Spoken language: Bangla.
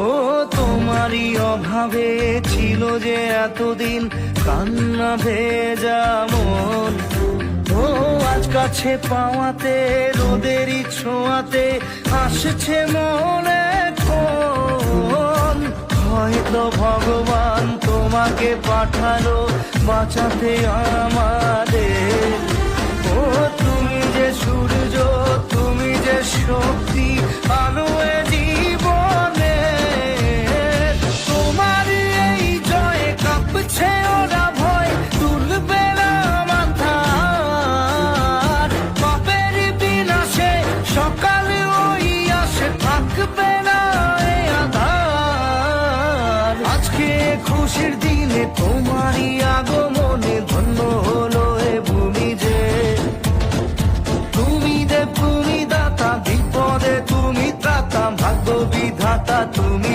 ও তোমারই অভাবে ছিল যে এতদিন কান্না ভেজা মন, ও আজ কাছে পাওয়াতে রোদেরই ছোঁয়াতে আসছে মনে কোন। হয়তো ভগবান তোমাকে পাঠালো বাঁচাতে আমাদের। ও তুমি যে সূর্য, তুমি যে শক্তি, আলো এ জীবনে। তোমার এই জয়ে কাঁপছে ওরা ভয়, তুলবে না মাথা। পাপের বিনাশে সকালে ওই আসে, থাকবে না এ আধার। আজকে খুশির দিনে তোমারই আগমনে ধন্য হলো এ ভূমি যে। তুমি দেব, তুমি দাতা, বিপদে তুমি ত্রাতা, ভাগ্য বিধাতা তুমি